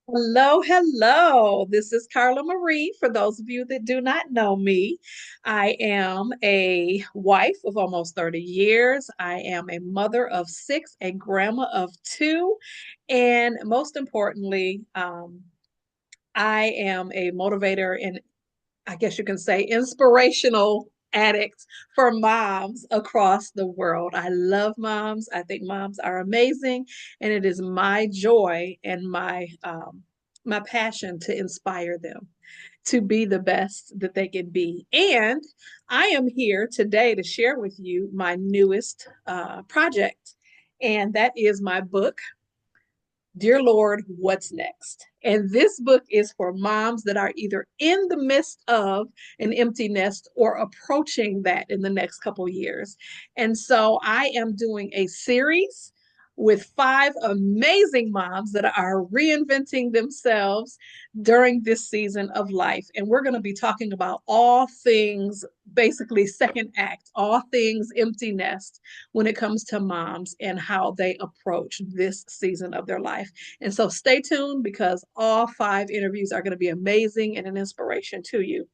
Hello, hello. This is Carla Marie. For those of you that do not know me, I am a wife of almost 30 years. I am a mother of six, a grandma of two, and most importantly, I am a motivator and I guess you can say inspirational addict for moms across the world. I love moms. I think moms are amazing, and it is my joy and my passion to inspire them to be the best that they can be. And I am here today to share with you my newest project, and that is my book, Dear Lord, What's Next? And this book is for moms that are either in the midst of an empty nest or approaching that in the next couple years. And so I am doing a series with five amazing moms that are reinventing themselves during this season of life. And we're going to be talking about all things, basically, second act, all things empty nest when it comes to moms and how they approach this season of their life. And so stay tuned because all five interviews are going to be amazing and an inspiration to you.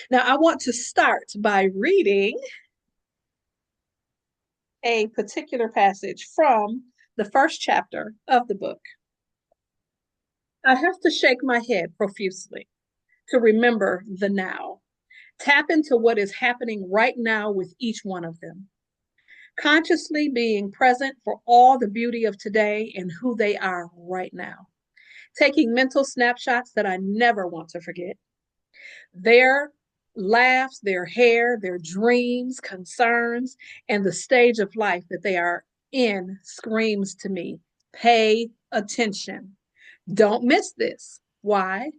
Now, I want to start by reading a particular passage from the first chapter of the book. I have to shake my head profusely to remember the now. Tap into what is happening right now with each one of them. Consciously being present for all the beauty of today and who they are right now. Taking mental snapshots that I never want to forget. Their laughs, their hair, their dreams, concerns, and the stage of life that they are in screams to me. Pay attention. Don't miss this. Why?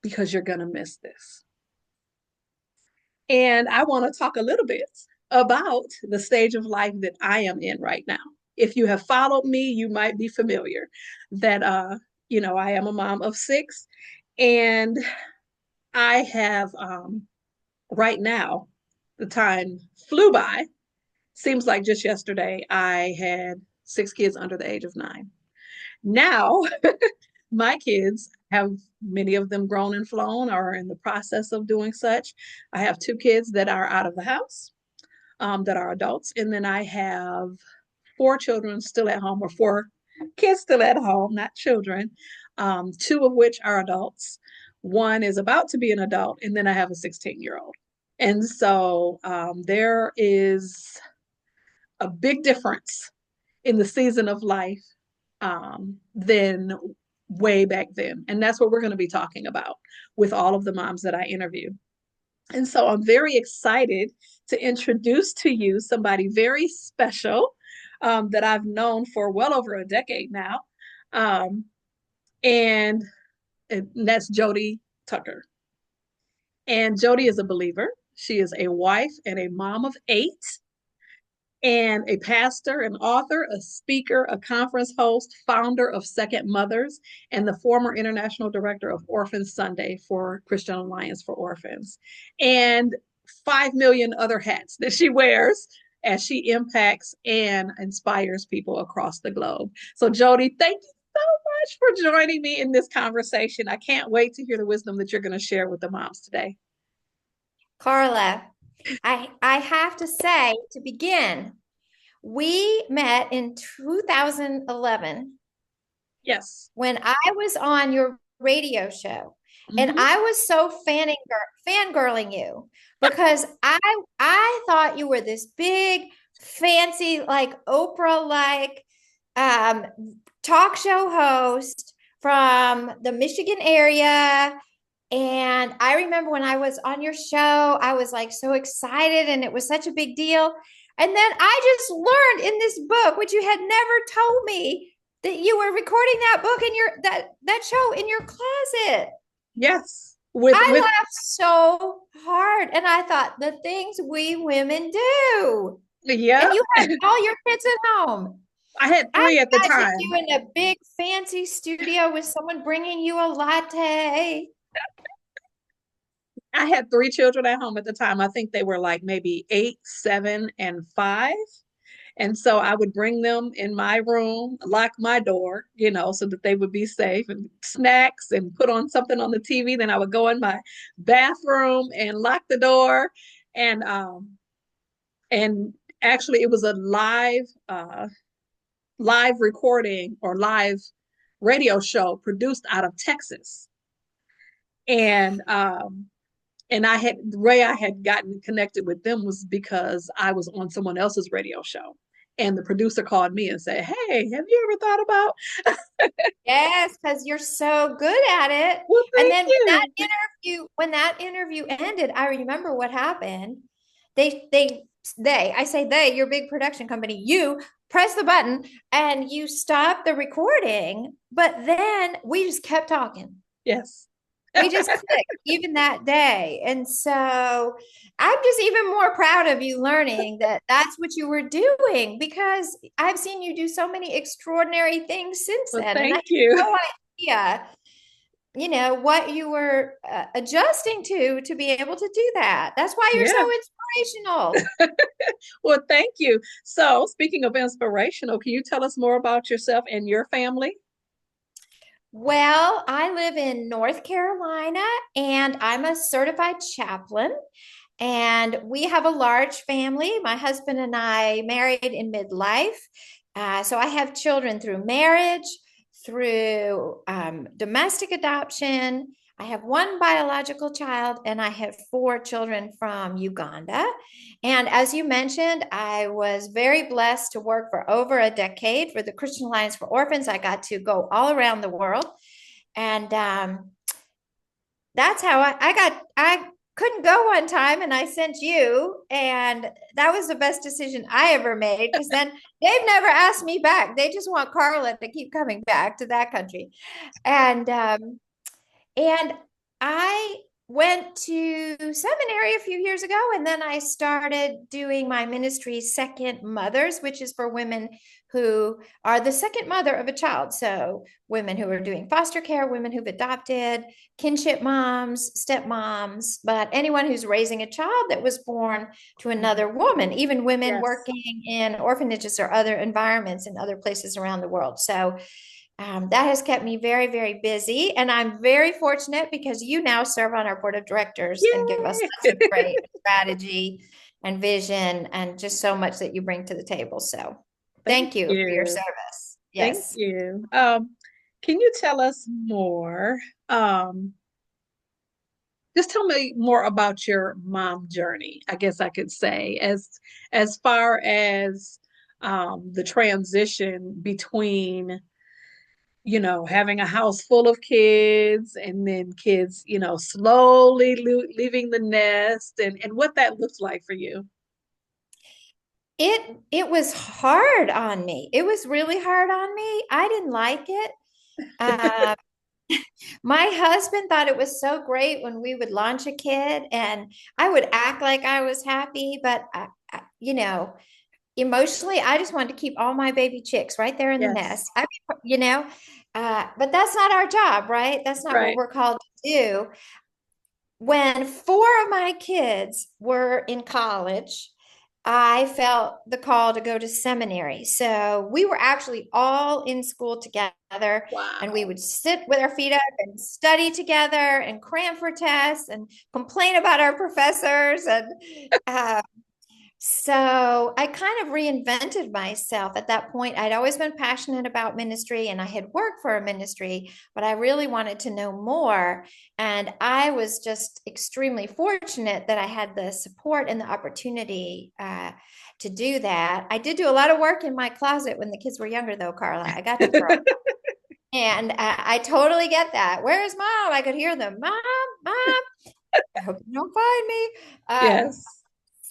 Because you're going to miss this. And I want to talk a little bit about the stage of life that I am in right now. If you have followed me, you might be familiar that I am a mom of six, and I have right now, the time flew by. Seems like just yesterday I had six kids under the age of 9. Now, my kids have many of them grown and flown or are in the process of doing such. I have two kids that are out of the house, that are adults, and then I have four children still at home, or four kids still at home, not children, two of which are adults. One is about to be an adult, and then I have a 16-year-old. And so there is a big difference in the season of life than way back then. And that's what we're going to be talking about with all of the moms that I interview. And so I'm very excited to introduce to you somebody very special that I've known for well over a decade now. Um, and, and that's Jodi Tucker. And Jodi is a believer. She is a wife and a mom of 8, and a pastor, an author, a speaker, a conference host, founder of Second Mothers, and the former international director of Orphan Sunday for Christian Alliance for Orphans, and 5 million other hats that she wears as she impacts and inspires people across the globe. So, Jodi, thank you so much for joining me in this conversation. I can't wait to hear the wisdom that you're going to share with the moms today. Carla, I have to say to begin, we met in 2011 Yes. when I was on your radio show, and Mm-hmm. I was so fangirling you because I thought you were this big, fancy, like Oprah-like um, talk show host from the Michigan area. And I remember when I was on your show, I was like so excited and it was such a big deal. And then I just learned in this book, which you had never told me, that you were recording that book in your that show in your closet. Yes. With I laughed so hard and I thought the things we women do. yeah, And you had all your kids at home. I had I 3 at the imagined time. you in a big fancy studio with someone bringing you a latte. I had 3 children at home at the time. I think they were like maybe 8, 7, and 5. And so I would bring them in my room, lock my door, so that they would be safe, and snacks, and put on something on the TV. Then I would go in my bathroom and lock the door. And actually it was a live recording or live radio show produced out of Texas. And I had the way I had gotten connected with them was because I was on someone else's radio show. And the producer called me and said, "Hey, have you ever thought about?" Yes, because you're so good at it. Well, And thank then you. when that interview ended, I remember what happened. I say they, your big production company, you press the button and you stop the recording, but then we just kept talking. Yes. We just clicked even that day. And so I'm just even more proud of you learning that that's what you were doing because I've seen you do so many extraordinary things since Well, then. And I thank had you. no idea, what you were adjusting to be able to do that. That's why you're Yeah. so inspirational. Well, thank you. So, speaking of inspirational, can you tell us more about yourself and your family? Well, I live in North Carolina and I'm a certified chaplain. And we have a large family. My husband and I married in midlife. So I have children through marriage, through domestic adoption. I have one biological child, and I have four children from Uganda. And as you mentioned, I was very blessed to work for over a decade for the Christian Alliance for Orphans. I got to go all around the world. And that's how I couldn't go one time and I sent you and that was the best decision I ever made because then they've never asked me back. They just want Carla to keep coming back to that country. And I went to seminary a few years ago, and then I started doing my ministry, Second Mothers, which is for women who are the second mother of a child. So, women who are doing foster care, women who've adopted, kinship moms, stepmoms, but anyone who's raising a child that was born to Mhm. another woman, even women Yes. working in orphanages or other environments in other places around the world. So, that has kept me very, very busy. And I'm very fortunate because you now serve on our board of directors and give us such Yay. a great strategy and vision and just so much that you bring to the table. So Thank thank you for your you. service. Thank Yes. you. Can you tell us more? Um, just tell me more about your mom journey, I guess I could say, as far as the transition between, having a house full of kids and then kids, slowly leaving the nest, and what that looks like for you. It was hard on me. It was really hard on me. I didn't like it. Uh, my husband thought it was so great when we would launch a kid, and I would act like I was happy, but emotionally, I just wanted to keep all my baby chicks right there in the Yes. nest. But that's not our job, right? That's not what Right. we're called to do. When four of my kids were in college, I felt the call to go to seminary. So we were actually all in school together, and we Wow. would sit with our feet up and study together and cram for tests and complain about our professors. And uh, so I kind of reinvented myself at that point. I'd always been passionate about ministry and I had worked for a ministry, but I really wanted to know more. And I was just extremely fortunate that I had the support and the opportunity to do that. I did do a lot of work in my closet when the kids were younger, though, Carla. I got to throw. And I totally get that. Where's mom? I could hear them. Mom, mom, I hope you don't find me. Yes.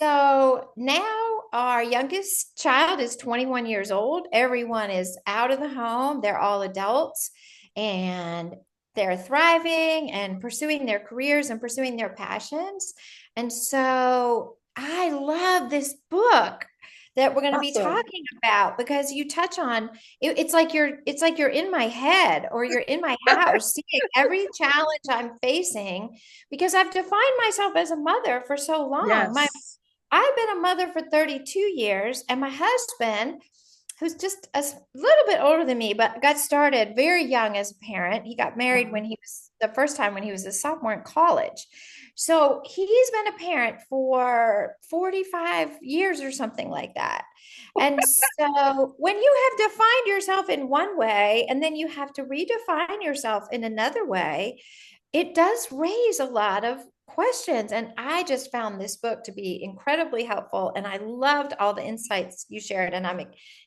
So now our youngest child is 21 years old. Everyone is out of the home. They're all adults and they're thriving and pursuing their careers and pursuing their passions. And so I love this book that we're going to be Awesome. talking about because you touch on it's like you're in my head or you're in my house seeing every challenge I'm facing because I've defined myself as a mother for so long. My Yes. I've been a mother for 32 years, and my husband, who's just little bit older than me, but got started very young as a parent. He got married Wow. when he was the first time when he was a sophomore in college. So he's been a parent for 45 years or something like that. And so when you have defined yourself in one way and then you have to redefine yourself in another way, it does raise a lot of questions. And I just found this book to be incredibly helpful. And I loved all the insights you shared. And I'm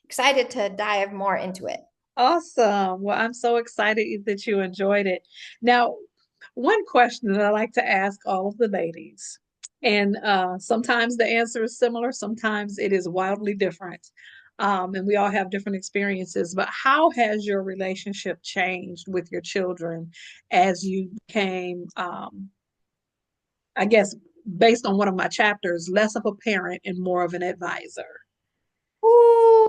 excited to dive more into it. Awesome. Well, I'm so excited that you enjoyed it. Now, one question that I like to ask all of the ladies, and sometimes the answer is similar, sometimes it is wildly different. And we all have different experiences, but how has your relationship changed with your children as you became, I guess, based on one of my chapters, less of a parent and more of an advisor? Ooh,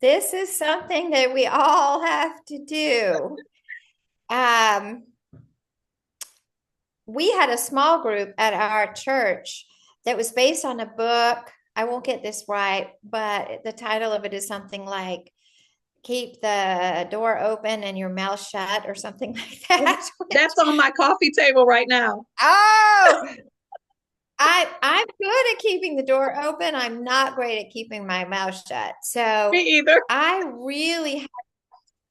this is something that we all have to do. Um, we had a small group at our church that was based on a book. I won't get this right, but the title of it is something like Keep the Door Open and Your Mouth Shut or something like that. That's on my coffee table right now. Oh, I'm good at keeping the door open. I'm not great at keeping my mouth shut. Me So either. I really,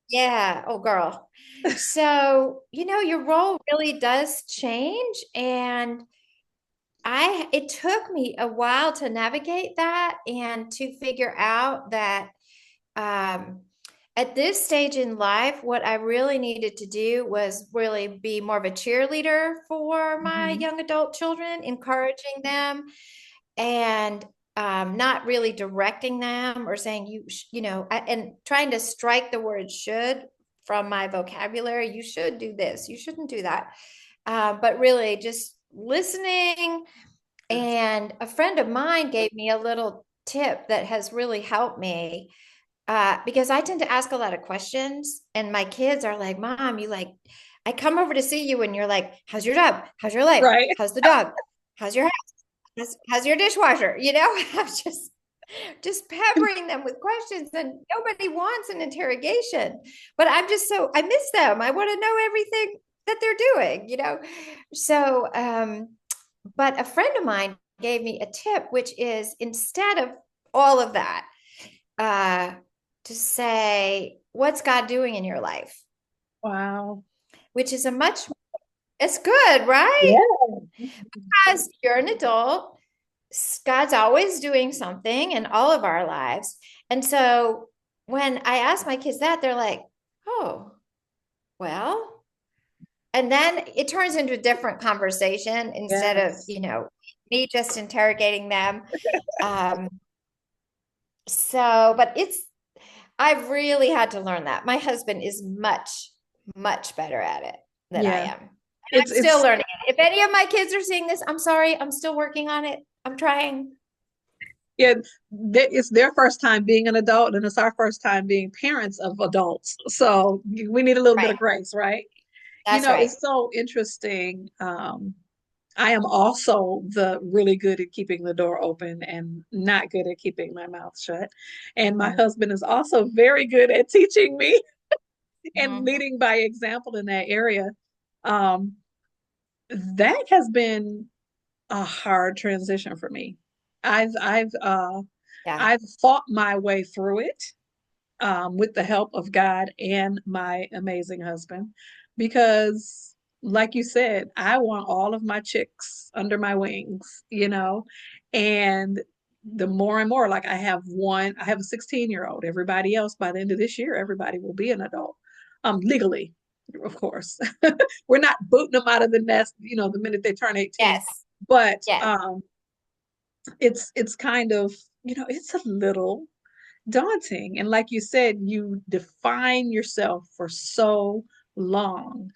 yeah. Oh, girl. So, your role really does change. And it took me a while to navigate that and to figure out that um, at this stage in life, what I really needed to do was really be more of a cheerleader for my Mhm. young adult children, encouraging them and not really directing them or saying and trying to strike the word should from my vocabulary. You should do this, you shouldn't do that. But really just listening. And a friend of mine gave me a little tip that has really helped me because I tend to ask a lot of questions, and my kids are like, "Mom, I come over to see you, and you're like, how's your job? How's your life? Right. How's the dog? How's your house? How's your dishwasher?" I'm just peppering them with questions, and nobody wants an interrogation. But I miss them. I want to know everything that they're doing. So, but a friend of mine gave me a tip, which is instead of all of that, uh, to say, what's God doing in your life? Wow. Which is it's good, right? Yeah. Because you're an adult, God's always doing something in all of our lives. And so when I ask my kids that, they're like, oh, well, and then it turns into a different conversation instead of, Yes. me just interrogating them. Um, but I've really had to learn that. My husband is much, much better at it than I Yeah. am. And It's I'm still it's learning it. If any of my kids are seeing this, I'm sorry. I'm still working on it. I'm trying. yeah, it's their first time being an adult and it's our first time being parents of adults. So we need a little bit of Right. grace, right? That's right. It's so interesting. I am also the really good at keeping the door open and not good at keeping my mouth shut. And my Mhm. husband is also very good at teaching me and Mhm. leading by example in that area. Um, that has been a hard transition for me. I've I've uh Yeah. I've fought my way through it with the help of God and my amazing husband because like you said, I want all of my chicks under my wings. And the more and more like I have a 16-year-old. Everybody else by the end of this year, everybody will be an adult. Legally, of course. We're not booting them out of the nest, the minute they turn 18. Yes. But Yes. it's kind of, it's a little daunting. And like you said, you define yourself for so long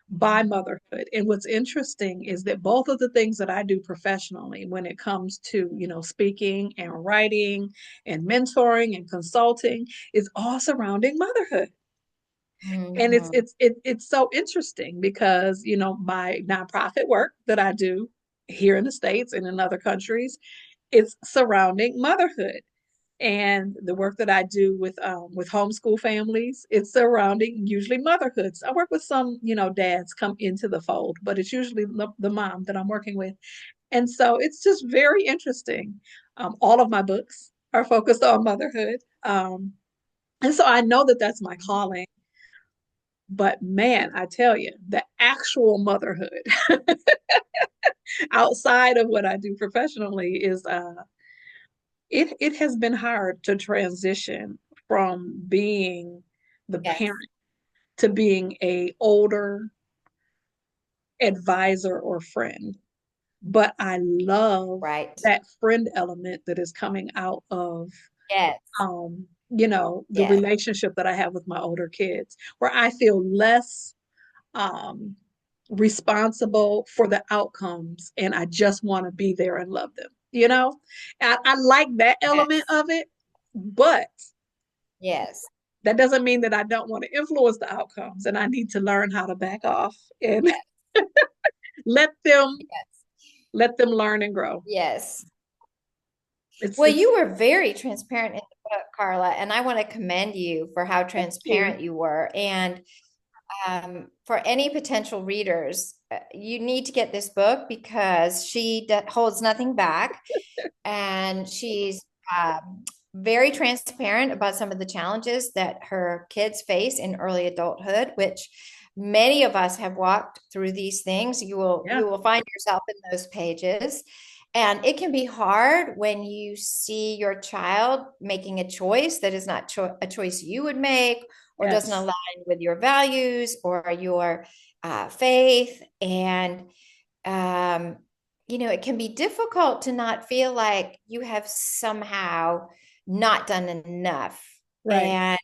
by motherhood. And what's interesting is that both of the things that I do professionally when it comes to, speaking and writing and mentoring and consulting is all surrounding motherhood. And Mhm. it's so interesting because, my nonprofit work that I do here in the States and in other countries it's surrounding motherhood. And the work that I do with homeschool families, it's surrounding usually motherhoods. I work with some, dads come into the fold, but it's usually the mom that I'm working with. And so it's just very interesting. All of my books are focused on motherhood. And so I know that that's my calling. But man, I tell you, the actual motherhood outside of what I do professionally is it has been hard to transition from being the Yes. parent to being a older advisor or friend. But I love Right. that friend element that is coming out of Yes. the Yes. relationship that I have with my older kids, where I feel less um responsible for the outcomes and I just want to be there and love them. I like that element Yes. of it, but Yes. that doesn't mean that I don't want to influence the outcomes and I need to learn how to back off and Yes. let them Yes. let them learn and grow. Yes. It's Well, it's you were very transparent in the book, Carla, and I want to commend you for how thank you. transparent you were. And for any potential readers, you need to get this book because she holds nothing back, and she's very transparent about some of the challenges that her kids face in early adulthood, which many of us have walked through these things. You will Yeah. you will find yourself in those pages. And it can be hard when you see your child making a choice that is not a choice you would make or doesn't Yes. align with your values or your faith. And um, it can be difficult to not feel like you have somehow not done enough. Right.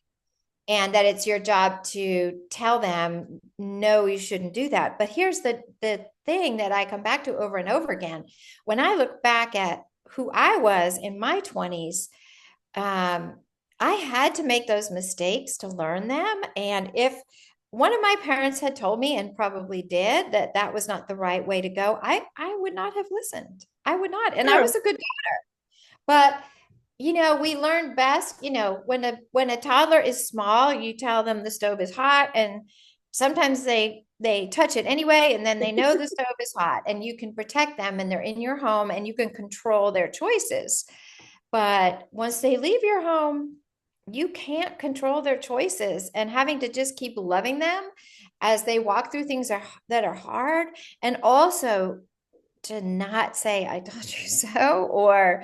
And that it's your job to tell them, no, you shouldn't do that. But here's the thing that I come back to over and over again. When I look back at who I was in my 20s, um, I had to make those mistakes to learn them. And if one of my parents had told me, and probably did, that that was not the right way to go, I would not have listened. I would not. And I True. was a good daughter. But we learn best, when a toddler is small, you tell them the stove is hot, and sometimes they touch it anyway, and then they know the stove is hot, and you can protect them, and they're in your home, and you can control their choices. But once they leave your home, you can't control their choices, and having to just keep loving them as they walk through things that are hard, and also to not say I told you so, or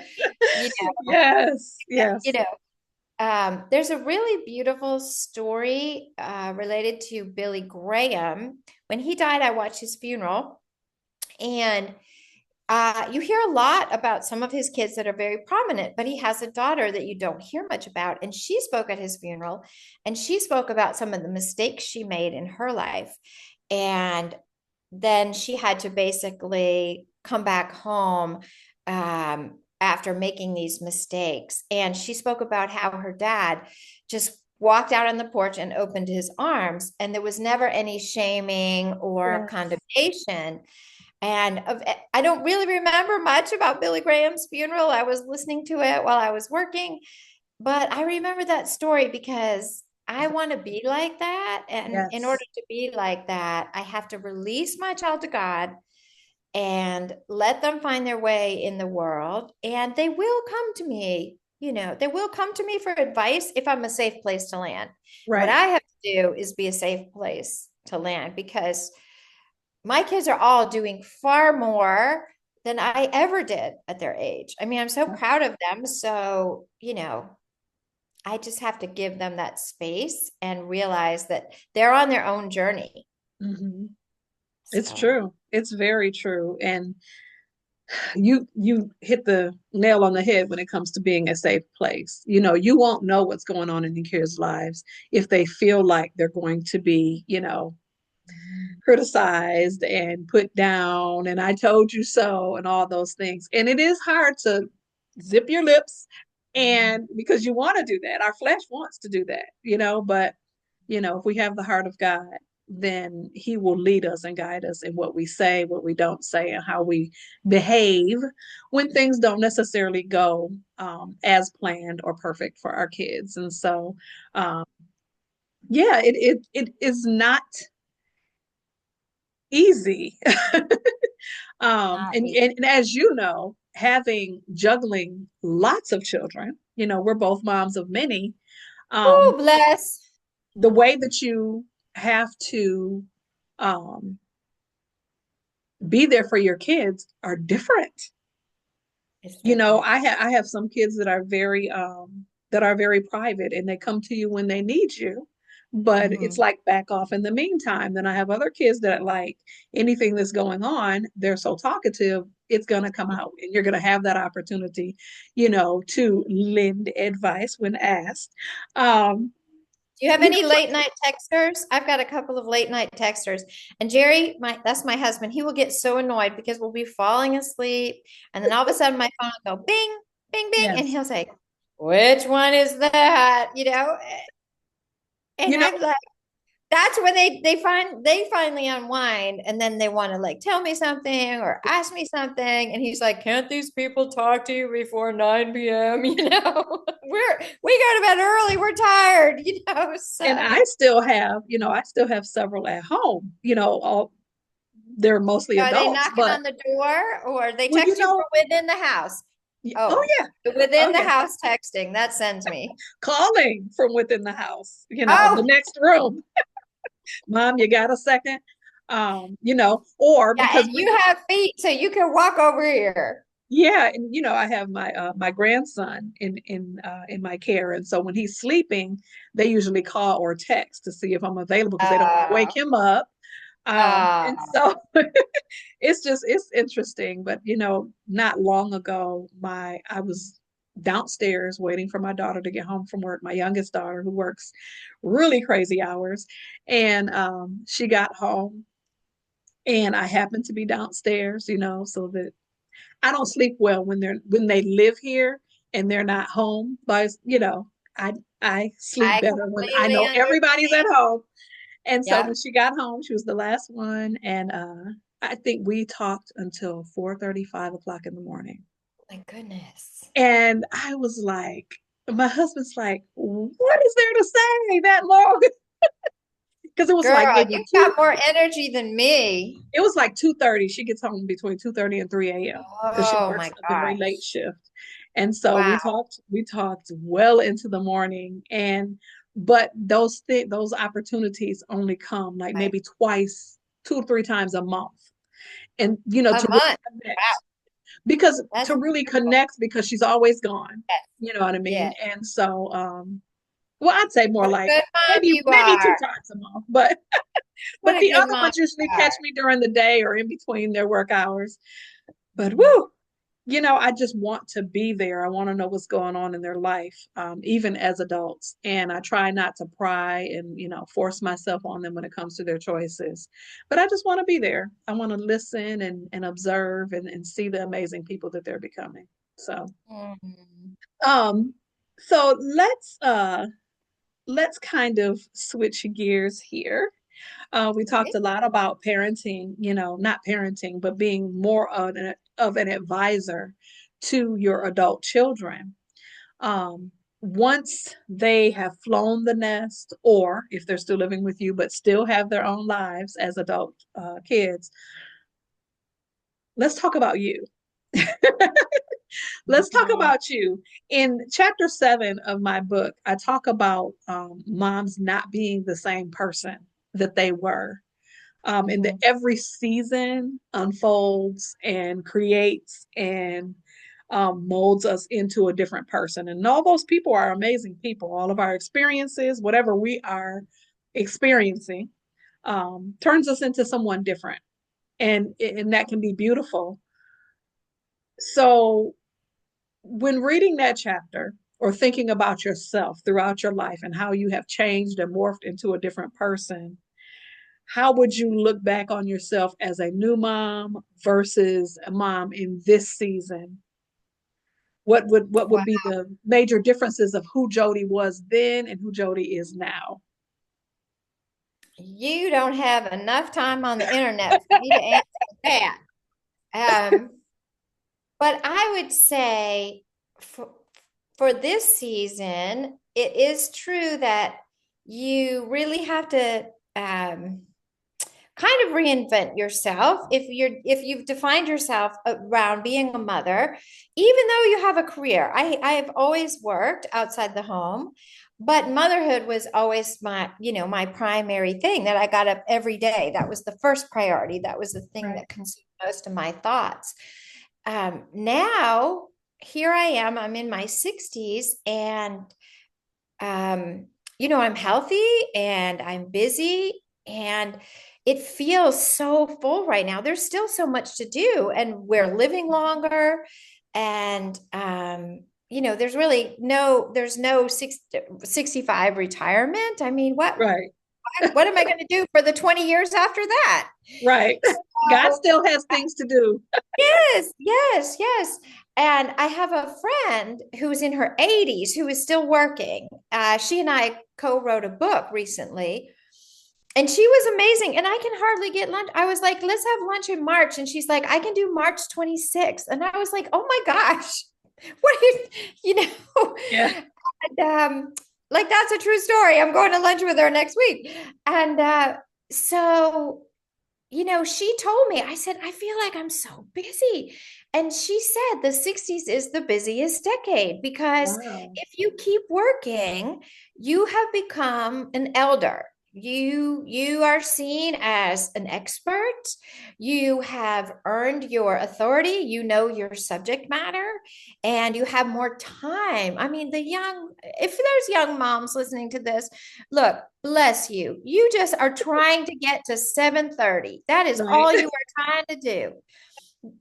you Yes. you Yes. know, there's a really beautiful story related to Billy Graham. When he died, I watched his funeral, and you hear a lot about some of his kids that are very prominent, but he has a daughter that you don't hear much about. And she spoke at his funeral, and she spoke about some of the mistakes she made in her life. And then she had to basically come back home after making these mistakes. And she spoke about how her dad just walked out on the porch and opened his arms, and there was never any shaming or Yes. condemnation. And I don't really remember much about Billy Graham's funeral. I was listening to it while I was working, but I remember that story because I want to be like that. And in order Yes. to be like that, I have to release my child to God and let them find their way in the world. And they will come to me. They will come to me for advice if I'm a safe place to land. What Right. I have to do is be a safe place to land, because my kids are all doing far more than I ever did at their age. I mean, I'm so proud of them. So, I just have to give them that space and realize that they're on their own journey. Hmm. It's So, true. It's very true. And you hit the nail on the head when it comes to being a safe place. You won't know what's going on in your kids' lives if they feel like they're going to be, criticized and put down and I told you so and all those things. And it is hard to zip your lips and because you want to do that. Our flesh wants to do that, but if we have the heart of God. then he will lead us and guide us in what we say, what we don't say, and how we behave when things don't necessarily go as planned or perfect for our kids. And so, um, yeah, it is not easy. Not And, easy. and as you know, having juggling lots of children, we're both moms of many. Um, Oh, bless. the way that you have to um, be there for your kids are different. It's different. I have some kids that are very private, and they come to you when they need you, but it's Hmm. like back off in the meantime. Then I have other kids that, like, anything that's going on, they're so talkative, it's going to come out, and you're going to have that opportunity, to lend advice when asked. um Do you have you know any so, late night texters? I've got a couple of late night texters. And Jerry, that's my husband. He will get so annoyed because we'll be falling asleep. And then all of a sudden my phone will go bing, bing, bing. And yes. he'll say, which one is that? And you know I'm like, that's when they finally unwind and then they want to like tell me something or ask me something. And he's like, can't these people talk to you before 9 p.m.? We go to bed early, we're tired, and so I still have several at home, all they're mostly are they adults, knocking but on the door or they well, text you from within the house? oh Oh, yeah, the oh within the yeah, house texting, that sends me. calling from within the house, the Oh, next room. Mom, you got a second? Or yeah, because and you have feet, so you can walk over here. yeah, and I have my grandson in my care, and so when he's sleeping, they usually call or text to see if I'm available because they don't want to Uh, wake him up. And uh, so it's interesting, but not long ago, my I was downstairs waiting for my daughter to get home from work, my youngest daughter who works really crazy hours, and she got home, and I happened to be downstairs, so that I don't sleep well when they live here and they're not home, but I sleep I better when I completely know everybody's at understand. home. And so when Yep. she got home, she was the last one, and I think we talked until 4:30, 5 o'clock in the morning. My goodness. And I was like, my husband's like, what is there to say that long? Because it was like Girl, maybe you've two. got more energy than me. It was like 2:30. She gets home between 2:30 and 3 a.m. because she Oh works my a very late gosh. shift. And so we Wow. talked we talked well into the morning, and but those opportunities only come like Right. maybe twice, 2 or 3 times a month. And A to really month. Wow. connect, because That's wonderful. she's always gone. Yes. You know what I mean? Yes. And so well, I'd say more What a like good mom maybe you maybe two are. times a month, but What a the good other mom ones usually you catch are. me during the day or in between their work hours. But Mhm. woo, I just want to be there. I want to know what's going on in their life, even as adults. And I try not to pry and, force myself on them when it comes to their choices. But I just want to be there. I want to listen and observe and see the amazing people that they're becoming. So, Mhm. um, so let's kind of switch gears here. We talked Okay. a lot about parenting, not parenting, but being more of an advisor to your adult children. Um, Once they have flown the nest, or if they're still living with you, but still have their own lives as adult kids, let's talk about you. Let's talk Mhm. about you. In chapter 7 of my book, I talk about moms not being the same person that they were, and that Mhm. every season unfolds and creates and molds us into a different person. And all those people are amazing people. All of our experiences, whatever we are experiencing, turns us into someone different. And that can be beautiful. So when reading that chapter or thinking about yourself throughout your life and how you have changed and morphed into a different person, how would you look back on yourself as a new mom versus a mom in this season? What would Wow. be the major differences of who Jodi was then and who Jodi is now? You don't have enough time on the internet for me to answer that. Um, but I would say for, for this season, it is true that you really have to kind of reinvent yourself if you've defined yourself around being a mother, even though you have a career. I have always worked outside the home, but motherhood was always my primary thing that I got up every day. That was the first priority. That was the thing Right. that consumed most of my thoughts. Now here I am, I'm in my 60s, and um, I'm healthy and I'm busy, and it feels so full right now. There's still so much to do, and we're living longer. And, there's no 65 retirement. I mean, Right. what am I going to do for the 20 years after that? Right. God So, still has things to do. yes, yes, yes. And I have a friend who's in her 80s who is still working. She and I co-wrote a book recently, and she was amazing. And I can hardly get lunch. I was like, let's have lunch in March. And she's like, I can do March 26th. And I was like, oh my gosh, what are you know? Yeah. And, like that's a true story. I'm going to lunch with her next week. And so she told me, I said, I feel like I'm so busy. And she said the 60s is the busiest decade because Wow. if you keep working, you have become an elder. You are seen as an expert. You have earned your authority. You know your subject matter, and you have more time. I mean, if there's young moms listening to this, look, bless you. You just are trying to get to 7:30. That is Right. all you are trying to do.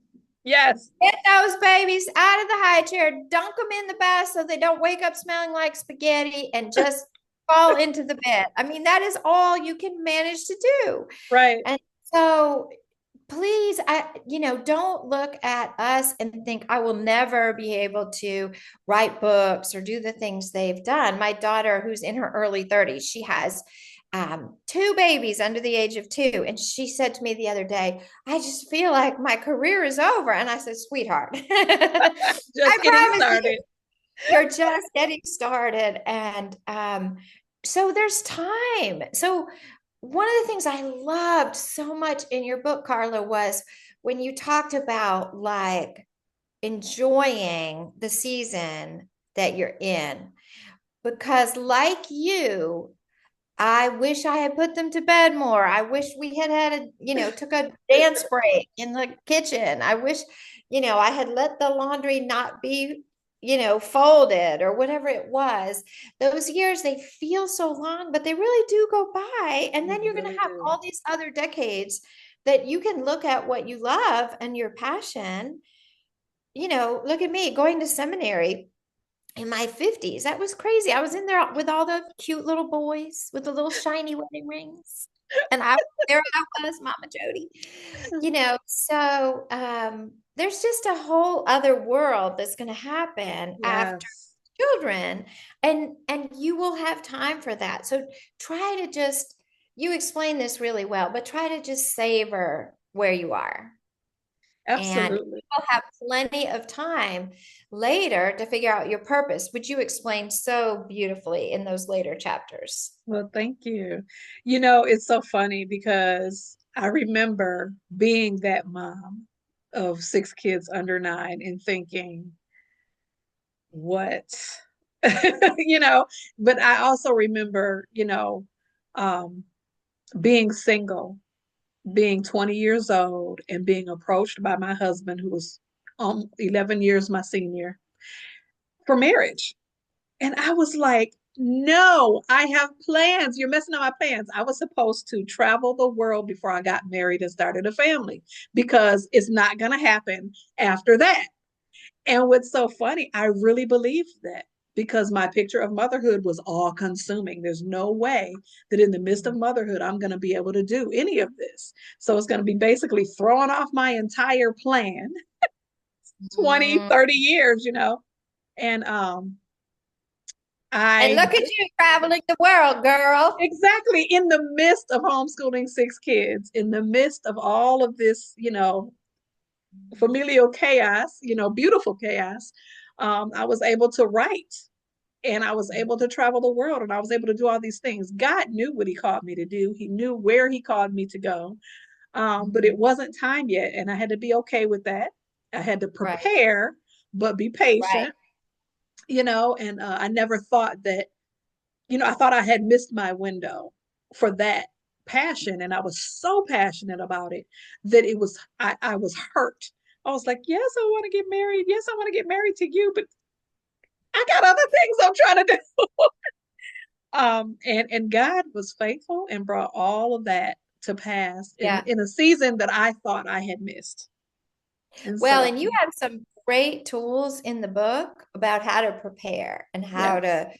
Yes. Get those babies out of the high chair, dunk them in the bath so they don't wake up smelling like spaghetti, and just fall into the bed. I mean, that is all you can manage to do. Right. And so please, don't look at us and think I will never be able to write books or do the things they've done. My daughter, who's in her early 30s, she has two babies under the age of 2. And she said to me the other day, I just feel like my career is over. And I said, sweetheart, I Just getting promise you, started. you're just getting started. And so there's time. So one of the things I loved so much in your book, Carla, was when you talked about like enjoying the season that you're in. Because, like you, I wish I had put them to bed more. I wish we took a dance break in the kitchen. I wish, I had let the laundry not be, folded or whatever it was. Those years, they feel so long, but they really do go by. And They then you're going really to have do. all these other decades that you can look at what you love and your passion. Look at me going to seminary in my 50s. That was crazy. I was in there with all the cute little boys with the little shiny wedding rings. And there I was, Mama Jodi. There's just a whole other world that's going to happen after Yes. children, and you will have time for that. So try to just you explain this really well, but try to just savor where you are, and Absolutely. you'll have plenty of time later to figure out your purpose, which you explained so beautifully in those later chapters. Well, thank you. It's so funny because I remember being that mom of 6 kids under 9 and thinking, what? you know, but I also remember, um, being single, being 20 years old, and being approached by my husband, who was 11 years my senior, for marriage. And I was like, no, I have plans. You're messing up my plans. I was supposed to travel the world before I got married and started a family because it's not going to happen after that. And what's so funny, I really believed that because my picture of motherhood was all consuming. There's no way that in the midst of motherhood, I'm going to be able to do any of this. So it's going to be basically throwing off my entire plan, 20, Mm, 30 years, And And I look at you traveling the world, girl. exactly in the midst of homeschooling six kids, in the midst of all of this, familial chaos, beautiful chaos, I was able to write and I was able to travel the world and I was able to do all these things. God knew what he called me to do. He knew where he called me to go. But it wasn't time yet. And I had to be okay with that. I had to Right, prepare, but be right. patient, and I never thought that, I thought I had missed my window for that passion. And I was so passionate about it that I was hurt. I was like, yes, I want to get married. Yes, I want to get married to you, but I got other things I'm trying to do. And God was faithful and brought all of that to pass in, Yeah. in a season that I thought I had missed. And Well, so, and you have some great tools in the book about how to prepare and how yes, to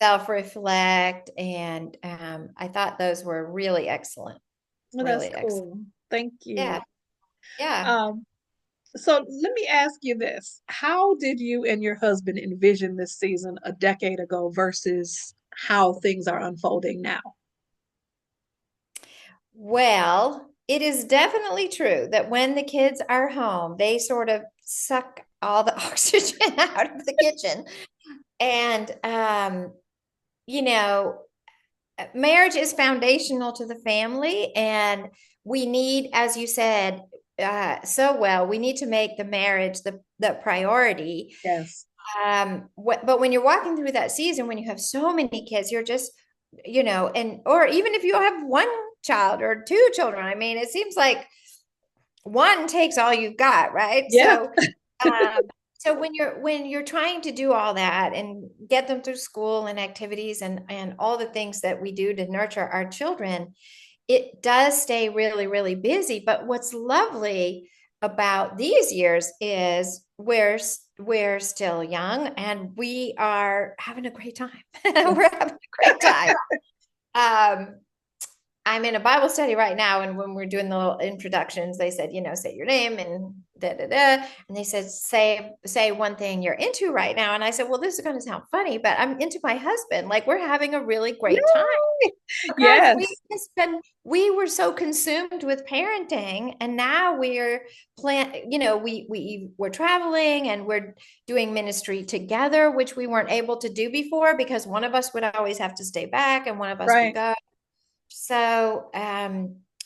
self-reflect. And I thought those were really excellent. well, that's Really excellent. cool. Thank you. Yeah. Yeah. Um, so let me ask you this. How did you and your husband envision this season a decade ago versus how things are unfolding now? Well, it is definitely true that when the kids are home, they sort of suck all the oxygen out of the kitchen. And, you know, marriage is foundational to the family. And we need, as you said, so well, we need to make the marriage the priority. Yes. But when you're walking through that season, when you have so many kids, you're just, and or even if you have one child or two children, I mean, it seems like one takes all you've got, right? Yeah. Um, so when you're trying to do all that and get them through school and activities and all the things that we do to nurture our children, it does stay really, really busy. But what's lovely about these years is we're still young and we are having a great time. We're having a great time. Um, I'm in a Bible study right now, and when we're doing the little introductions, they said, say your name and da da da, and they said, say one thing you're into right now, and I said, well, this is going to sound funny, but I'm into my husband. Like we're having a really great time Yay! because Yes. we were so consumed with parenting, and now we're we're traveling and we're doing ministry together, which we weren't able to do before because one of us would always have to stay back and one of us would Right. go. So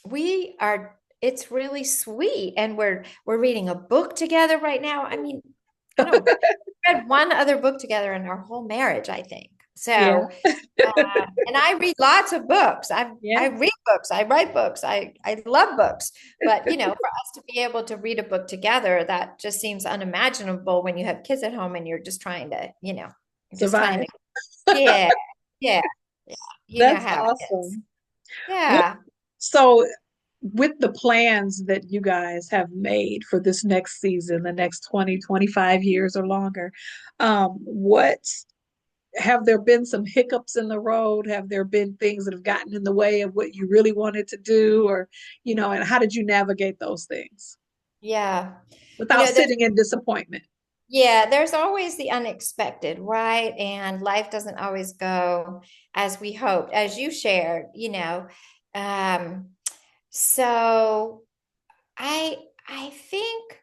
we are, it's really sweet. And we're reading a book together right now. I mean, I don't read one other book together in our whole marriage, I think. Yeah. So and I read lots of books. I Yes. read books, I write books, I love books. But for us to be able to read a book together, that just seems unimaginable when you have kids at home and you're just trying to, just trying Survive. to, yeah, yeah, yeah. You know That's how it is. awesome. What Yeah. so with the plans that you guys have made for this next season, the next 20, 25 years or longer, what have there been some hiccups in the road? Have there been things that have gotten in the way of what you really wanted to do? Or, and how did you navigate those things Yeah. without There's sitting in disappointment? Yeah, there's always the unexpected, right? And life doesn't always go as we hoped,. As you shared, Um, so I think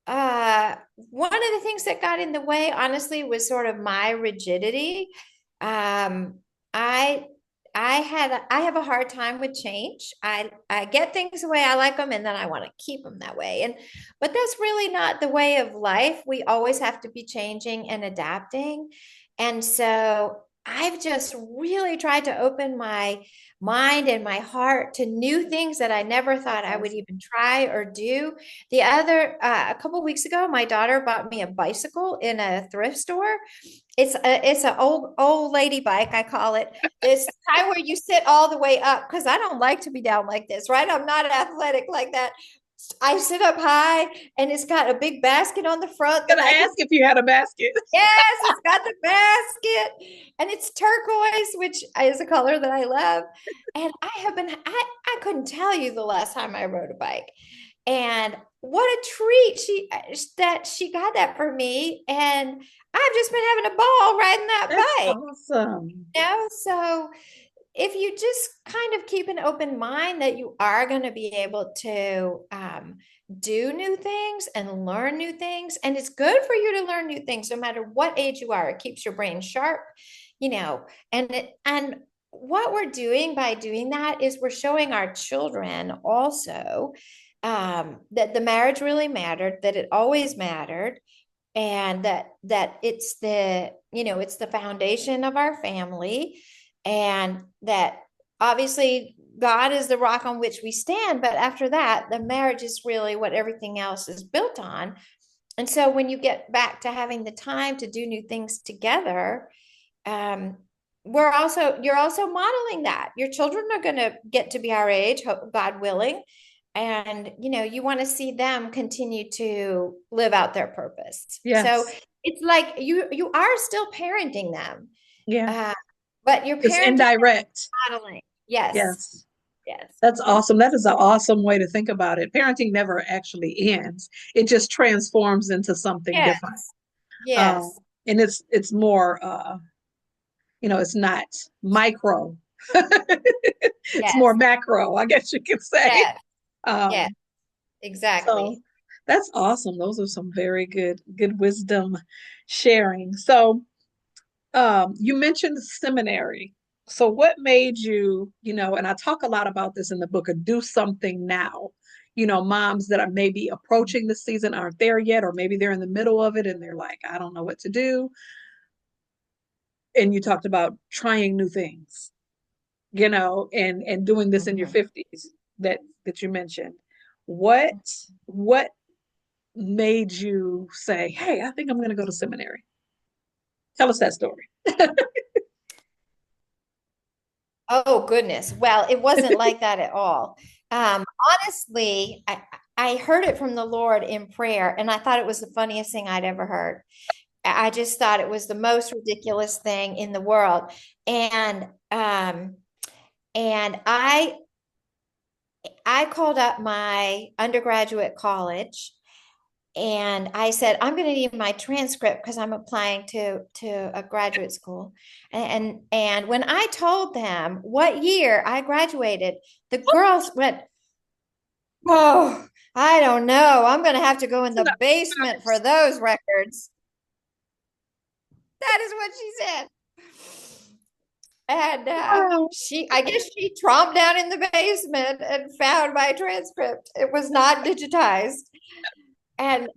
one of the things that got in the way, honestly, was sort of my rigidity. Um, I I have a hard time with change. I get things the way I like them, and then I want to keep them that way. But that's really not the way of life. We always have to be changing and adapting. And so I've just really tried to open my mind and my heart to new things that I never thought I would Yes. even try or do. A couple weeks ago, my daughter bought me a bicycle in a thrift store. It's an old lady bike, I call it. This kind where you sit all the way up because I don't like to be down like this, right? I'm not athletic like that. I sit up high and it's got a big basket on the front that Gonna I can. ask if you had a basket. Yes, it's got the basket and it's turquoise, which is a color that I love. And I couldn't tell you the last time I rode a bike. And what a treat she got that for me. And I've just been having a ball riding That's that bike. awesome. So if you just kind of keep an open mind that you are going to be able to do new things and learn new things, and it's good for you to learn new things no matter what age you are. It keeps your brain sharp, and what we're doing by doing that is we're showing our children also that the marriage really mattered, that it always mattered, and that it's the foundation of our family, and that obviously God is the rock on which we stand, but after that the marriage is really what everything else is built on. And so when you get back to having the time to do new things together, um you're also modeling that your children are going to get to be our age, God willing, and you want to see them continue to live out their purpose. So Yes. it's like you are still parenting them, Yeah. uh, but you're It's parenting indirect. modeling. Yes. Yes. Yes. That's awesome. That is an awesome way to think about it. Parenting never actually ends. It just transforms into something different. Yes. Um, Yes. and it's more it's not micro. It's more Yes. macro, I guess you could say. Yes. Yes. Um, so Exactly. that's awesome. Those are some very good wisdom sharing. So you mentioned seminary. So what made you, and I talk a lot about this in the book, of do something now. Moms that are maybe approaching the season aren't there yet, or maybe they're in the middle of it and they're like, I don't know what to do. And you talked about trying new things, and doing this in your Mhm. 50s that you mentioned. What made you say, hey, I think I'm going to go to seminary? Tell us that story. Oh goodness. Well, it wasn't like that at all. Honestly, I heard it from the Lord in prayer, and I thought it was the funniest thing I'd ever heard. I just thought it was the most ridiculous thing in the world. And and I called up my undergraduate college and I said, I'm going to need my transcript because I'm applying to a graduate school. And when I told them what year I graduated, the girls went, "Oh, I don't know. I'm going to have to go in the basement for those records." That is what she said. And Wow. I guess she tromped down in the basement and found my transcript. It was not digitized. And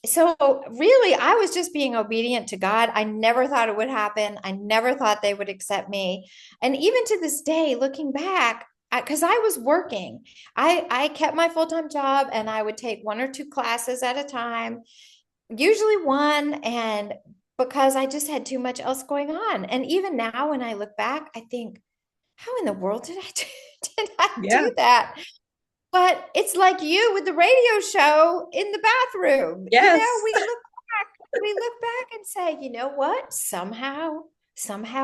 so really, I was just being obedient to God. I never thought it would happen. I never thought they would accept me. And even to this day, looking back, because I was working, I kept my full-time job and I would take one or two classes at a time, usually one, and because I just had too much else going on. And even now, when I look back, I think, how in the world did I Yeah. do that? But it's like you with the radio show in the bathroom. Yes. We look back and say, you know what? Somehow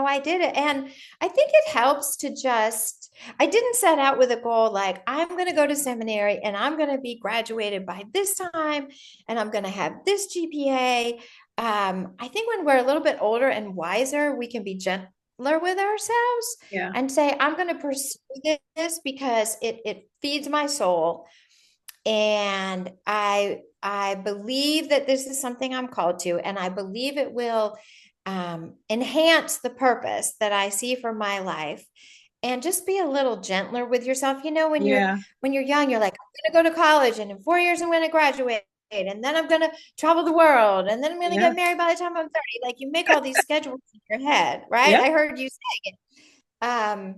I did it. And I think it helps to just, I didn't set out with a goal like, I'm going to go to seminary and I'm going to be graduated by this time and I'm going to have this GPA. I think when we're a little bit older and wiser, we can be gentler with ourselves Yeah. and say, I'm going to pursue this because it feeds my soul. And I believe that this is something I'm called to, and I believe it will enhance the purpose that I see for my life. And just be a little gentler with yourself. Yeah. When you're young, you're like, I'm going to go to college, and in 4 years, I'm going to graduate, and then I'm going to travel the world, and then I'm going to Yeah. get married by the time I'm 30. Like you make all these schedules in your head, right? Yep. I heard you say it. Um,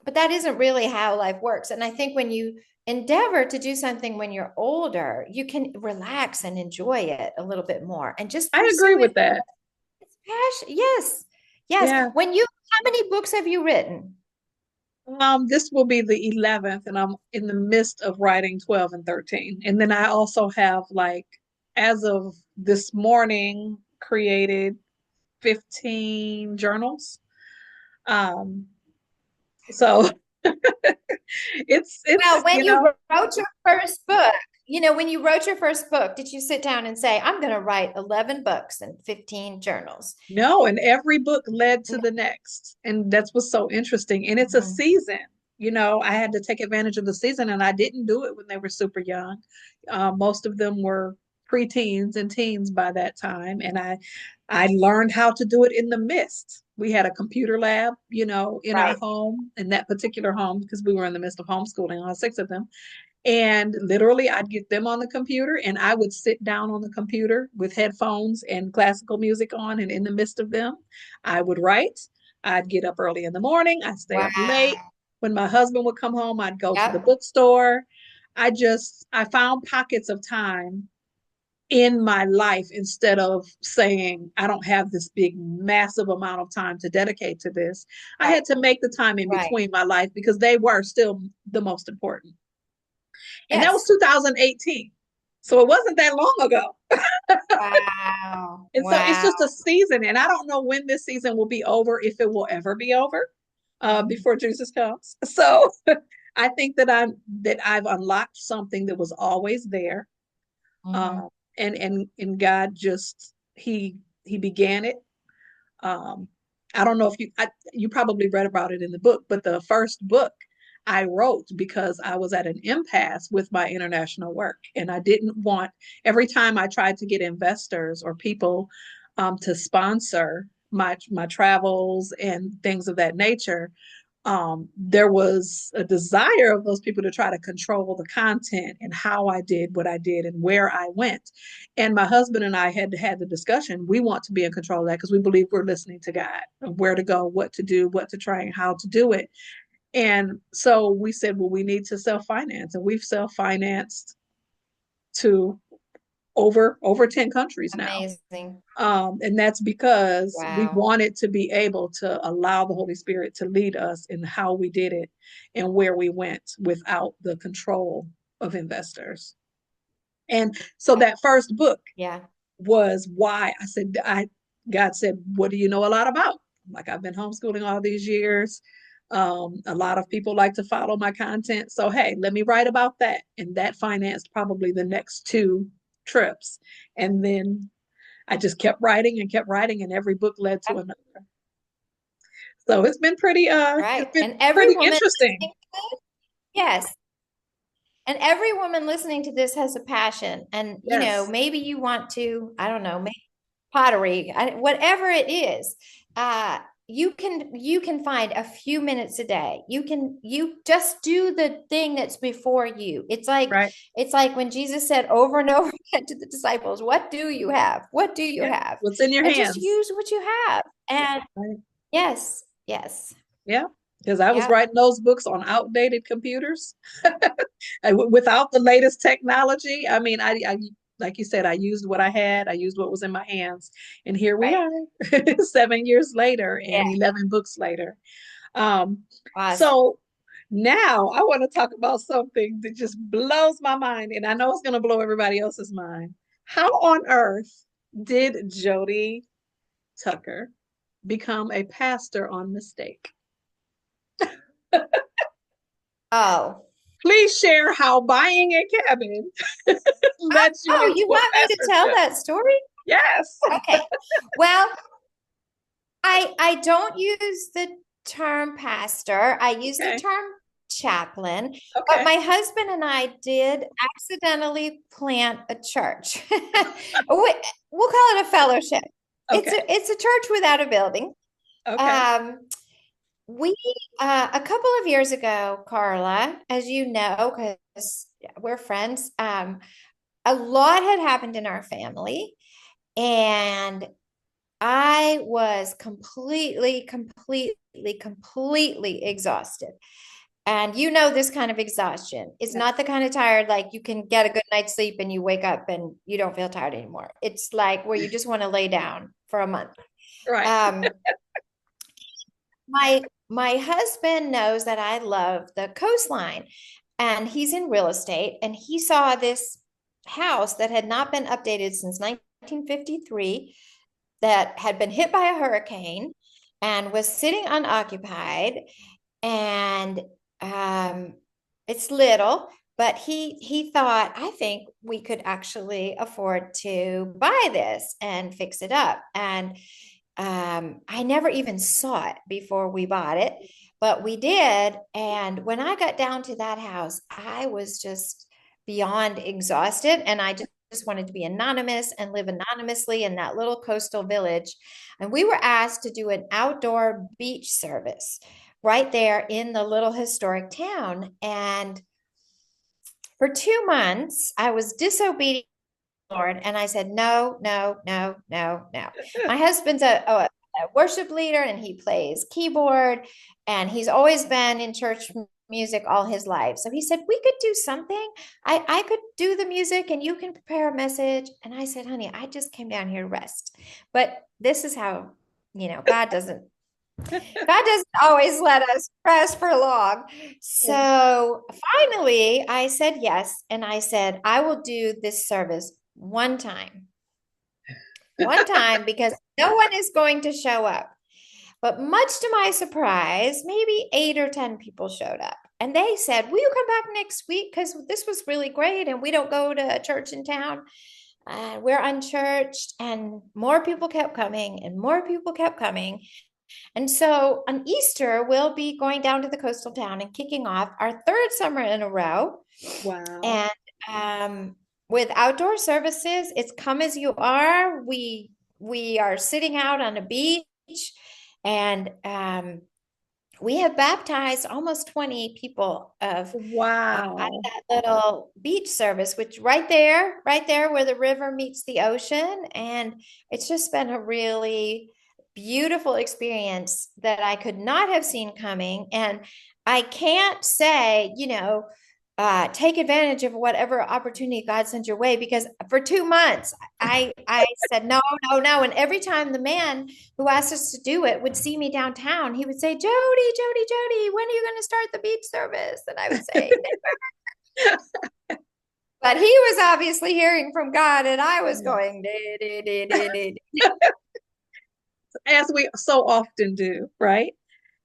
but that isn't really how life works. And I think when you endeavor to do something when you're older, you can relax and enjoy it a little bit more and just I agree pursue with it. that. It's passion. Yes. Yes. Yeah. How many books have you written? This will be the 11th, and I'm in the midst of writing 12 and 13. And then I also have, like, as of this morning, created 15 journals. Um, so It's Well, when you you know, wrote your first book, when you wrote your first book, did you sit down and say, I'm going to write 11 books and 15 journals? no, and every book led to No. the next. And that's what's so interesting. And it's a Mhm. season. I had to take advantage of the season, and I didn't do it when they were super young. Most of them were preteens and teens by that time. And I learned how to do it in the midst. We had a computer lab, in our Right. home, in that particular home, because we were in the midst of homeschooling, all six of them. And literally, I'd get them on the computer and I would sit down on the computer with headphones and classical music on. And in the midst of them, I would write. I'd get up early in the morning. I'd stay up late. Wow. When my husband would come home, I'd go to the Yep. bookstore. I found pockets of time in my life instead of saying, I don't have this big, massive amount of time to dedicate to this. I Right. had to make the time in Right. between my life because they were still the most important. And that was Yes. 2018. So it wasn't that long ago. Wow. And so it's Wow. just a season. And I don't know when this season will be over, if it will ever be over Mhm. before Jesus comes. So I think that I've unlocked something that was always there. Mhm. Um, and God just he began it. Um, I don't know if you probably read about it in the book, but the first book I wrote because I was at an impasse with my international work, and I didn't want every time I tried to get investors or people to sponsor my travels and things of that nature. There was a desire of those people to try to control the content and how I did what I did and where I went. And my husband and I had the discussion. We want to be in control of that because we believe we're listening to God, of where to go, what to do, what to try, and how to do it. And so we said, well, we need to self finance, and we've self financed to over 10 countries now. Amazing. And that's because we Wow. wanted to be able to allow the Holy Spirit to lead us in how we did it and where we went without the control of investors. And so that first book Yeah. was why God said, what do you know a lot about? Like, I've been homeschooling all these years. A lot of people like to follow my content. So, hey, let me write about that. And that financed probably the next two trips. And then I just kept writing, and every book led to Yep. another. So it's Right. been And every pretty woman interesting. listening to this, yes. And every woman listening to this has a passion. And, Yes. maybe you want to, I don't know, make pottery, whatever it is. You can find a few minutes a day. You just do the thing that's before you. Right. It's like when Jesus said over and over again to the disciples, what do you have? What do you Yeah. have? What's in your And just hands? use what you have. And Right. yes, yes. Yeah. Because I was Yep. writing those books on outdated computers without the latest technology. I mean, I like you said, I used what I had. I used what was in my hands, and here we Right. are, 7 years later Yeah. and 11 books later. Um, Awesome. so now I want to talk about something that just blows my mind, and I know it's going to blow everybody else's mind. How on earth did Jodi Tucker become a pastor on mistake? Oh. Please share how buying a cabin led you Oh, you into a want me to tell pastorship. that story? Yes. Okay. Well, I don't use the term pastor. I use the Okay. term chaplain, but Okay. my husband and I did accidentally plant a church. We'll call it a fellowship. It's Okay. a church without a building. Okay. Um, we a couple of years ago, Carla, as you know, because we're friends, a lot had happened in our family, and I was completely exhausted. And this kind of exhaustion is not Yes. the kind of tired like you can get a good night's sleep and you wake up and you don't feel tired anymore. It's like where you just want to lay down for a month. Right. Um, my husband knows that I love the coastline, and he's in real estate, and he saw this house that had not been updated since 1953, that had been hit by a hurricane and was sitting unoccupied. And Um, it's little, but he thought, I think we could actually afford to buy this and fix it up. And I never even saw it before we bought it, but we did. And when I got down to that house, I was just beyond exhausted. And I just wanted to be anonymous and live anonymously in that little coastal village. And we were asked to do an outdoor beach service right there in the little historic town. And for 2 months, I was disobedient, Lord. And I said, no, no, no, no, no. My husband's a worship leader and he plays keyboard and he's always been in church music all his life. So he said, we could do something. I could do the music and you can prepare a message. And I said, honey, I just came down here to rest. But this is how, God doesn't always let us rest for long. So finally, I said yes. And I said, I will do this service one time because no one is going to show up. But much to my surprise, maybe 8 or 10 people showed up. And they said, will you come back next week? Because this was really great. And we don't go to a church in town. We're unchurched. And more people kept coming and more people kept coming. And so on Easter, we'll be going down to the coastal town and kicking off our third summer in a row. Wow. And with outdoor services, it's come as you are. We are sitting out on a beach, and we have baptized almost 20 people out of Wow. that little beach service, which right there where the river meets the ocean. And it's just been a really beautiful experience that I could not have seen coming. And I can't say, take advantage of whatever opportunity God sends your way, because for 2 months I said no, no, no. And every time the man who asked us to do it would see me downtown, he would say, Jodi, Jodi, Jodi, when are you going to start the beach service? And I would say, but he was obviously hearing from God, and I was Yeah. going, "Dee, dee, dee, dee, dee, dee." As we so often do, right?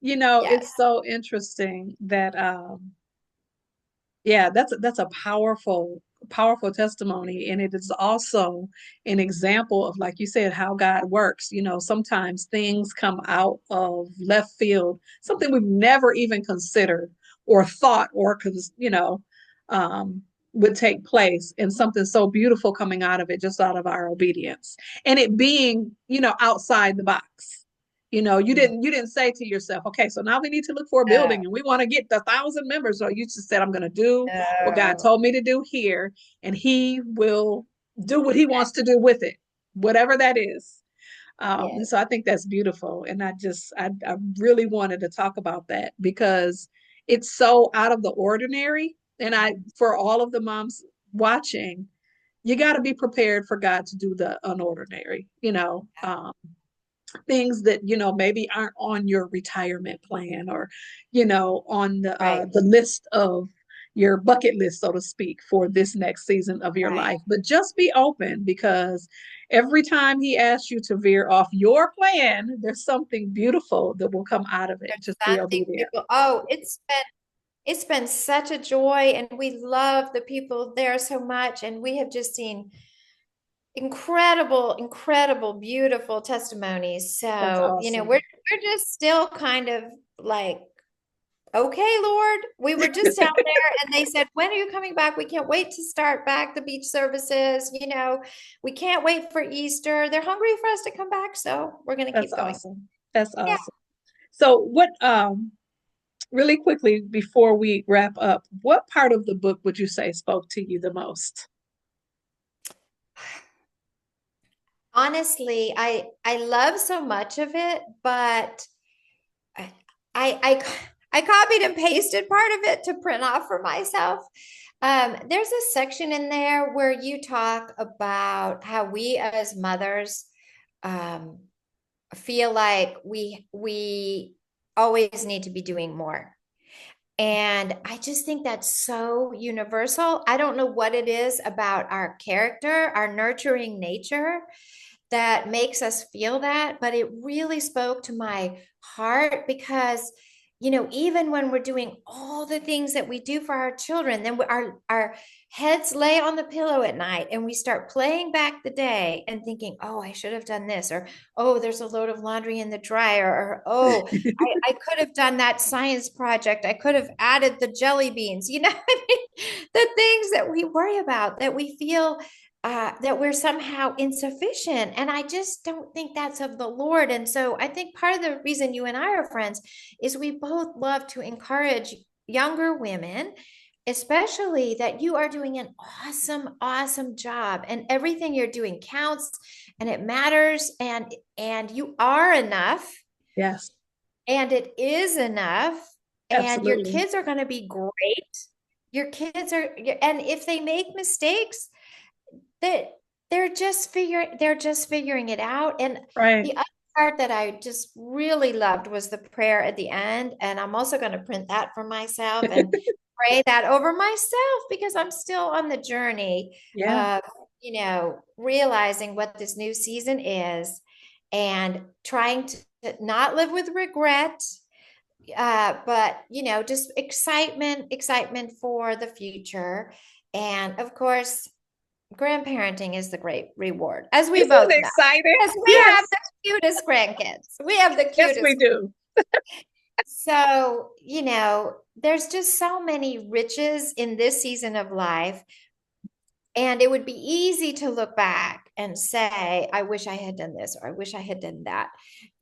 Yes, It's so interesting that yeah, that's a powerful testimony, and it is also an example of, like you said, how God works. Sometimes things come out of left field, something we've never even considered or thought or um, would take place, and something so beautiful coming out of it just out of our obedience, and it being outside the box. You didn't say to yourself, okay, so now we need to look for a no, building and we want to get 1,000 members. So you just said, I'm going to do what God no, told me to do here, and He will do what He wants to do with it, whatever that is. And yes, so I think that's beautiful. And I really wanted to talk about that because it's so out of the ordinary. And for all of the moms watching, you got to be prepared for God to do the unordinary, things that maybe aren't on your retirement plan, or on right, the list of your bucket list, so to speak, for this next season of your right. life. But just be open, because every time he asks you to veer off your plan, there's something beautiful that will come out of it. There's Just be something obedient. beautiful. Oh, it's been such a joy, and we love the people there so much, and we have just seen incredible, incredible, beautiful testimonies. That's So, awesome. we're just still kind of like, okay, Lord, we were just down there and they said, when are you coming back? We can't wait to start back the beach services. We can't wait for Easter. They're hungry for us to come back. So we're going to That's keep going. awesome. That's Yeah. awesome. So what really quickly before we wrap up, what part of the book would you say spoke to you the most? Honestly, I love so much of it, but I, I, I copied and pasted part of it to print off for myself. There's a section in there where you talk about how we as mothers, um, feel like we always need to be doing more. And I just think that's so universal. I don't know what it is about our character, our nurturing nature that makes us feel that, but it really spoke to my heart because even when we're doing all the things that we do for our children, then our heads lay on the pillow at night and we start playing back the day and thinking, oh, I should have done this, or oh, there's a load of laundry in the dryer, or oh, I could have done that science project. I could have added the jelly beans, I mean, the things that we worry about, that we feel that we're somehow insufficient. And I just don't think that's of the Lord. And so I think part of the reason you and I are friends is we both love to encourage younger women, especially that you are doing an awesome, awesome job, and everything you're doing counts and it matters, and you are enough, Yes, and it is enough, and your absolutely. kids are going to be great. Your kids are, and if they make mistakes, that they're just figuring it out. And Right. the other part that I just really loved was the prayer at the end. And I'm also going to print that for myself and pray that over myself, because I'm still on the journey Yeah, of, realizing what this new season is and trying to not live with regret, but just excitement for the future. And of course, grandparenting is the great reward, as we isn't both it know, exciting? because we have Yes, the cutest grandkids. We have the yes, we cutest. do. So, there's just so many riches in this season of life. And it would be easy to look back and say, I wish I had done this, or I wish I had done that.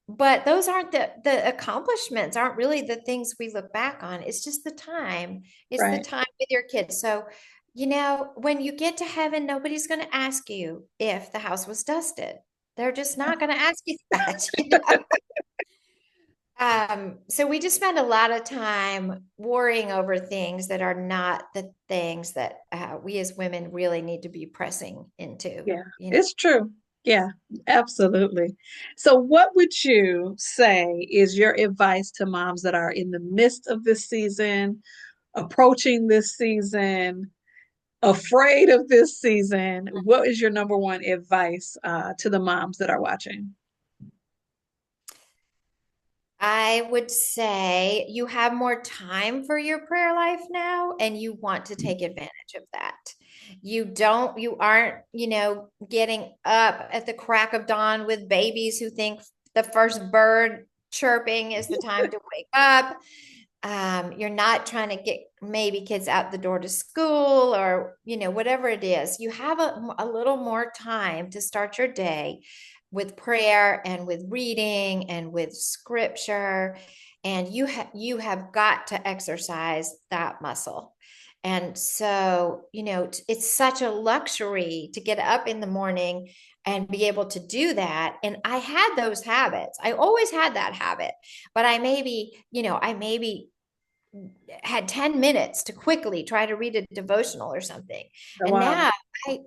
But those aren't the accomplishments, aren't really the things we look back on. It's just the time. It's the Right. time with your kids. So, when you get to heaven, nobody's going to ask you if the house was dusted. They're just not going to ask you that. So we just spend a lot of time worrying over things that are not the things that we as women really need to be pressing into. Yeah, it's true. Yeah, absolutely. So, what would you say is your advice to moms that are in the midst of this season, approaching this season, afraid of this season? What is your number one advice to the moms that are watching? I would say you have more time for your prayer life now, and you want to take advantage of that. You aren't, getting up at the crack of dawn with babies who think the first bird chirping is the time to wake up. You're not trying to get maybe kids out the door to school, or whatever it is. You have a little more time to start your day with prayer and with reading and with scripture, and you have got to exercise that muscle. And so, it's such a luxury to get up in the morning and be able to do that. And I had those habits. I always had that habit, but I maybe had 10 minutes to quickly try to read a devotional or something. Oh, And wow. now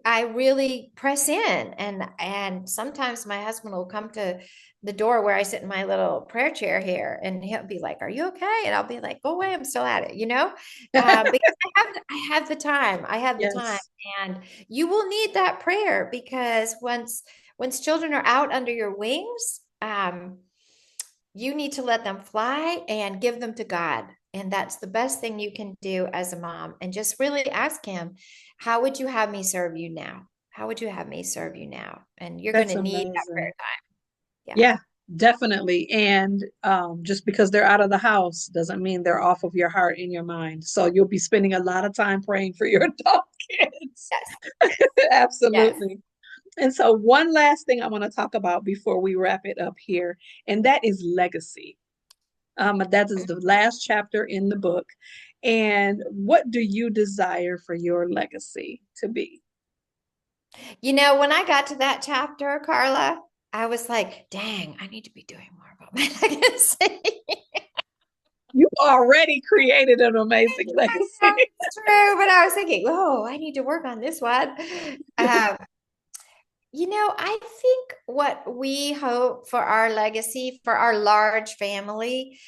I really press in, and sometimes my husband will come to the door where I sit in my little prayer chair here, and he'll be like, "Are you okay?" And I'll be like, "Go away, I'm still at it," because I have the time. I have the time. Yes. And you will need that prayer, because once children are out under your wings, you need to let them fly and give them to God. And that's the best thing you can do as a mom. And just really ask him, how would you have me serve you now? How would you have me serve you now? And you're going That's to need that amazing. prayer time. Yeah. Yeah, definitely. And just because they're out of the house doesn't mean they're off of your heart and your mind. So you'll be spending a lot of time praying for your adult kids. Yes. Yes. Absolutely. And so, one last thing I want to talk about before we wrap it up here, and that is legacy. That is the last chapter in the book. And what do you desire for your legacy to be? When I got to that chapter, Carla, I was like, dang, I need to be doing more about my legacy. You already created an amazing legacy. It's true, but I was thinking, oh, I need to work on this one. Um, I think what we hope for our legacy, for our large family,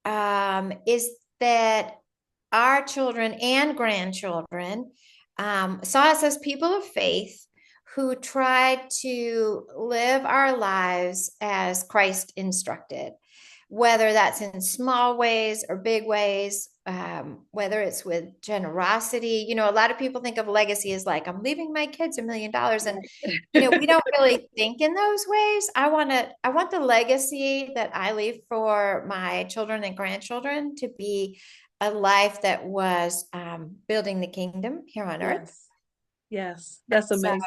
is that our children and grandchildren saw us as people of faith who tried to live our lives as Christ instructed, whether that's in small ways or big ways, whether it's with generosity. You know, a lot of people think of legacy as like, I'm leaving my kids $1 million. And, you know, we don't really think in those ways. I want the legacy that I leave for my children and grandchildren to be a life that was building the kingdom here on earth. Yes. Yes. That's So amazing.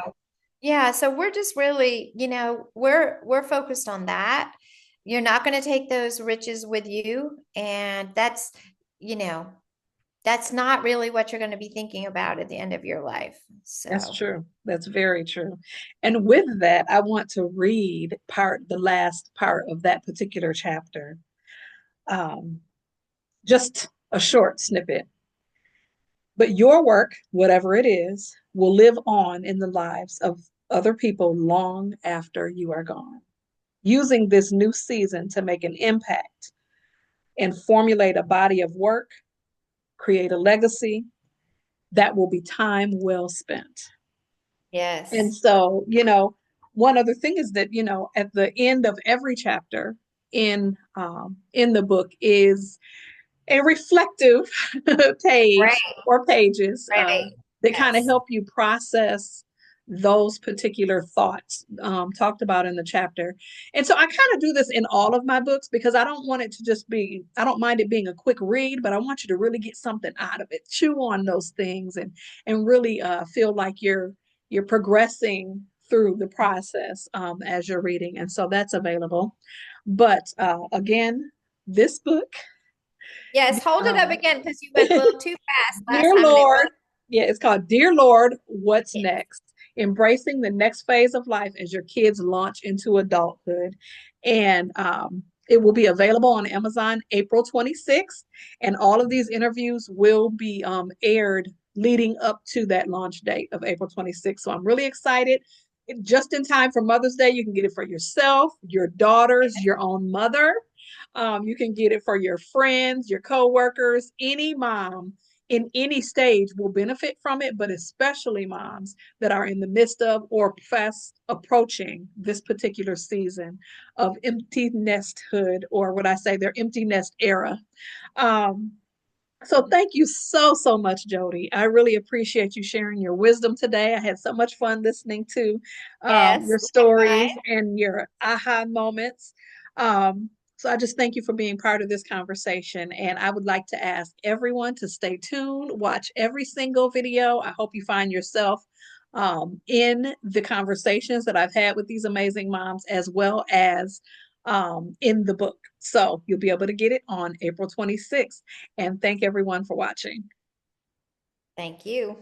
yeah, so we're just really, you know, we're focused on that. You're not going to take those riches with you, and that's, you know, that's not really what you're going to be thinking about at the end of your life. That's So, true. That's very true. And with that, I want to read the last part of that particular chapter. Um, just a short snippet. But your work, whatever it is, will live on in the lives of other people long after you are gone. Using this new season to make an impact and formulate a body of work, create a legacy that will be time well spent. And yes. so, one other thing is that, at the end of every chapter in the book is a reflective Right, page or pages right. that kind of Yes. help you process those particular thoughts talked about in the chapter. And so I kind of do this in all of my books because I don't want it to just be, I don't mind it being a quick read, but I want you to really get something out of it, chew on those things and really feel like you're progressing through the process as you're reading. And so that's available. But again, this book, Yes, hold it up um, again because you went a little too fast last Dear time and it Lord, was yeah, it's called Dear Lord, What's yes. Next? Embracing the next phase of life as your kids launch into adulthood. And it will be available on Amazon April 26th. And all of these interviews will be aired leading up to that launch date of April 26th. So I'm really excited. Just in time for Mother's Day, you can get it for yourself, your daughters, your own mother. You can get it for your friends, your coworkers, any mom in any stage will benefit from it, but especially moms that are in the midst of or fast approaching this particular season of empty nesthood, or what I say, their empty nest era. Um, so thank you so much, Jodi. I really appreciate you sharing your wisdom today. I had so much fun listening to Yes. your stories and your aha moments. So I just thank you for being part of this conversation. And I would like to ask everyone to stay tuned, watch every single video. I hope you find yourself in the conversations that I've had with these amazing moms, as well as in the book. So you'll be able to get it on April 26th. And thank everyone for watching. Thank you.